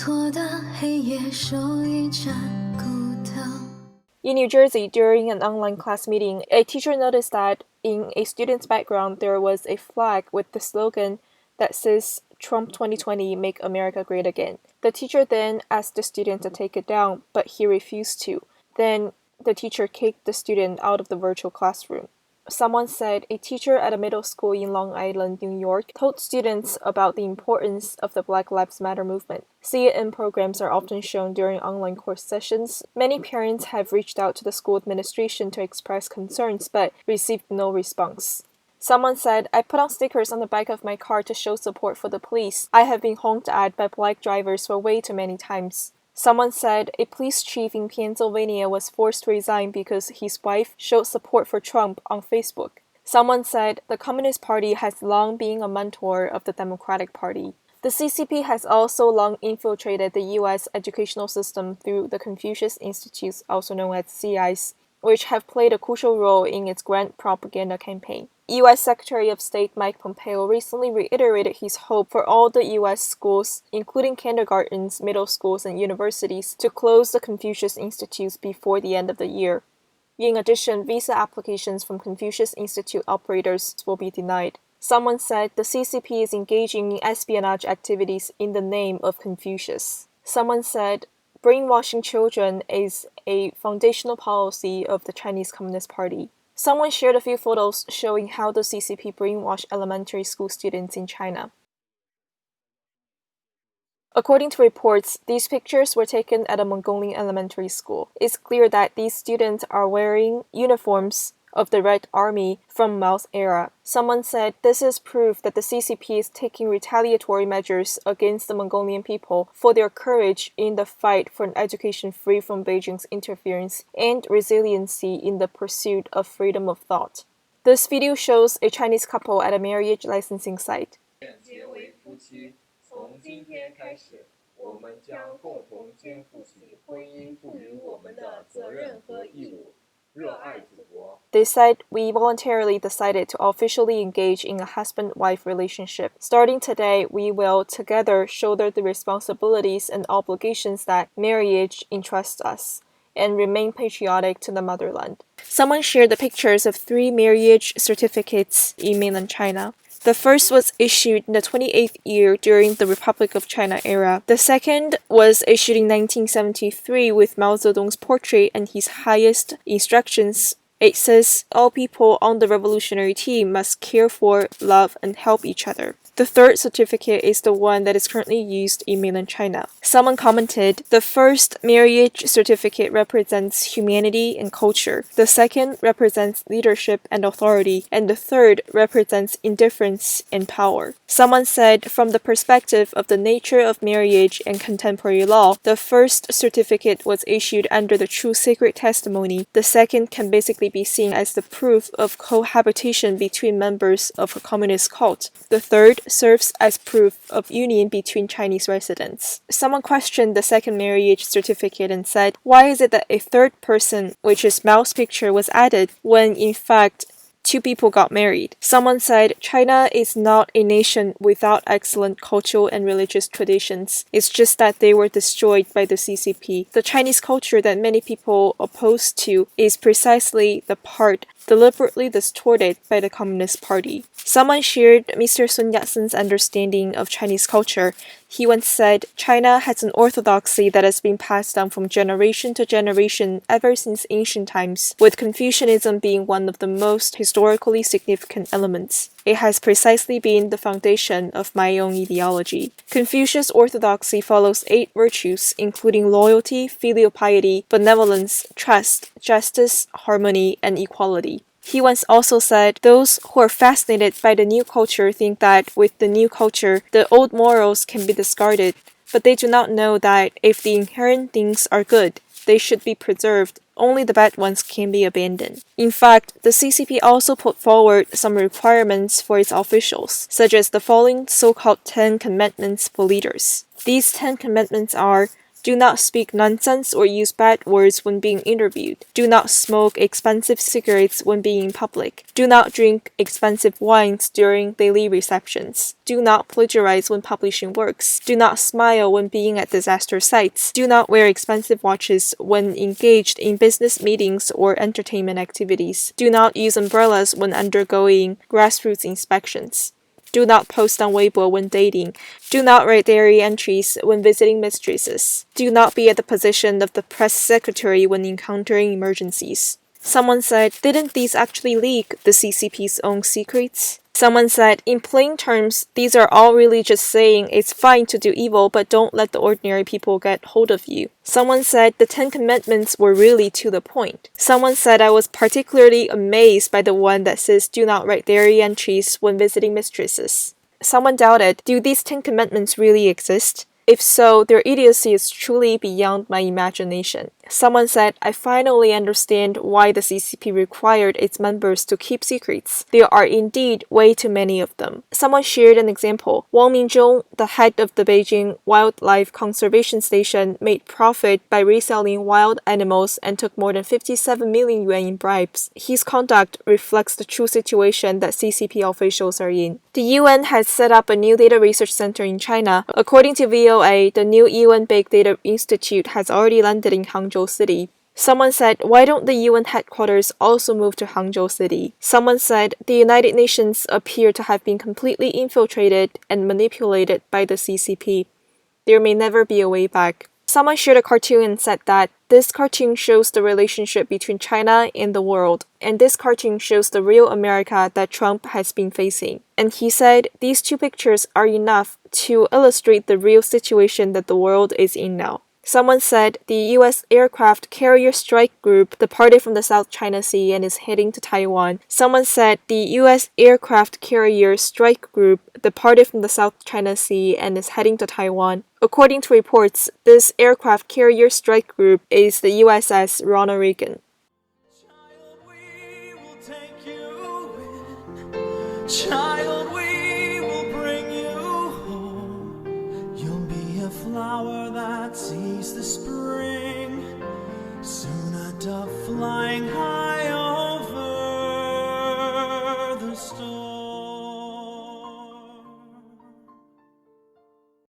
In New Jersey, during an online class meeting, a teacher noticed that in a student's background there was a flag with the slogan that says, "Trump 2020, make America great again." The teacher then asked the student to take it down, but he refused to. Then the teacher kicked the student out of the virtual classroom. Someone said a teacher at a middle school in Long Island, New York, told students about the importance of the Black Lives Matter movement. See-it-in programs are often shown during online course sessions. Many parents have reached out to the school administration to express concerns, but received no response. Someone said, "I put on stickers on the back of my car to show support for the police. I have been honked at by black drivers for way too many times." Someone said a police chief in Pennsylvania was forced to resign because his wife showed support for Trump on Facebook. Someone said the Communist Party has long been a mentor of the Democratic Party. The CCP has also long infiltrated the U.S. educational system through the Confucius Institutes, also known as CIs, which have played a crucial role in its grand propaganda campaign. U.S. Secretary of State Mike Pompeo recently reiterated his hope for all the U.S. schools, including kindergartens, middle schools, and universities, to close the Confucius Institutes before the end of the year. In addition, visa applications from Confucius Institute operators will be denied. Someone said the CCP is engaging in espionage activities in the name of Confucius. Someone said brainwashing children is a foundational policy of the Chinese Communist Party. Someone shared a few photos showing how the CCP brainwashed elementary school students in China. According to reports, these pictures were taken at a Mongolian elementary school. It's clear that these students are wearing uniforms of the Red Army from Mao's era. Someone said this is proof that the CCP is taking retaliatory measures against the Mongolian people for their courage in the fight for an education free from Beijing's interference and resiliency in the pursuit of freedom of thought. This video shows a Chinese couple at a marriage licensing site. They said, "We voluntarily decided to officially engage in a husband-wife relationship. Starting today, we will together shoulder the responsibilities and obligations that marriage entrusts us, and remain patriotic to the motherland." Someone shared the pictures of 3 marriage certificates in mainland China. The first was issued in the 28th year during the Republic of China era. The second was issued in 1973 with Mao Zedong's portrait and his highest instructions. It says, "All people on the revolutionary team must care for, love, and help each other." The third certificate is the one that is currently used in mainland China. Someone commented, "The first marriage certificate represents humanity and culture. The second represents leadership and authority. And the third represents indifference and power." Someone said, "From the perspective of the nature of marriage and contemporary law, the first certificate was issued under the true sacred testimony. The second can basically be seen as the proof of cohabitation between members of a communist cult. The third serves as proof of union between Chinese residents." Someone questioned the second marriage certificate and said, "Why is it that a third person, which is Mao's picture, was added when in fact 2 people got married?" Someone said, "China is not a nation without excellent cultural and religious traditions. It's just that they were destroyed by the CCP. The Chinese culture that many people oppose to is precisely the part deliberately distorted by the Communist Party." Someone shared Mr. Sun Yat-sen's understanding of Chinese culture. He once said, "China has an orthodoxy that has been passed down from generation to generation ever since ancient times, with Confucianism being one of the most historically significant elements. It has precisely been the foundation of my own ideology." Confucius Orthodoxy follows 8 virtues, including loyalty, filial piety, benevolence, trust, justice, harmony, and equality. He once also said, "Those who are fascinated by the new culture think that with the new culture, the old morals can be discarded, but they do not know that if the inherent things are good, they should be preserved. Only the bad ones can be abandoned." In fact, the CCP also put forward some requirements for its officials, such as the following so-called 10 Commandments for leaders. These 10 Commandments are Do not speak nonsense or use bad words when being interviewed. Do not smoke expensive cigarettes when being in public. Do not drink expensive wines during daily receptions. Do not plagiarize when publishing works. Do not smile when being at disaster sites. Do not wear expensive watches when engaged in business meetings or entertainment activities. Do not use umbrellas when undergoing grassroots inspections. Do not post on Weibo when dating. Do not write diary entries when visiting mistresses. Do not be at the position of the press secretary when encountering emergencies. Someone said, didn't these actually leak the CCP's own secrets? Someone said, in plain terms, these are all really just saying it's fine to do evil, but don't let the ordinary people get hold of you. Someone said the 10 Commandments were really to the point. Someone said I was particularly amazed by the one that says do not write diary entries when visiting mistresses. Someone doubted, do these 10 Commandments really exist? If so, their idiocy is truly beyond my imagination. Someone said, I finally understand why the CCP required its members to keep secrets. There are indeed way too many of them. Someone shared an example. Wang Minzhong, the head of the Beijing Wildlife Conservation Station, made profit by reselling wild animals and took more than 57 million yuan in bribes. His conduct reflects the true situation that CCP officials are in. The UN has set up a new data research center in China. According to VOA, the new UN Big Data Institute has already landed in Hangzhou City. Someone said, why don't the UN headquarters also move to Hangzhou City? Someone said, the United Nations appear to have been completely infiltrated and manipulated by the CCP. There may never be a way back. Someone shared a cartoon and said that this cartoon shows the relationship between China and the world, and this cartoon shows the real America that Trump has been facing. And he said, these two pictures are enough to illustrate the real situation that the world is in now. Someone said the U.S. Aircraft Carrier Strike Group departed from the South China Sea and is heading to Taiwan. Someone said the U.S. Aircraft Carrier Strike Group departed from the South China Sea and is heading to Taiwan. According to reports, this aircraft carrier strike group is the USS Ronald Reagan. Child, we will take you in. Child, we will bring you home. You'll be a flower that sees the spring. Soon a dove flying high.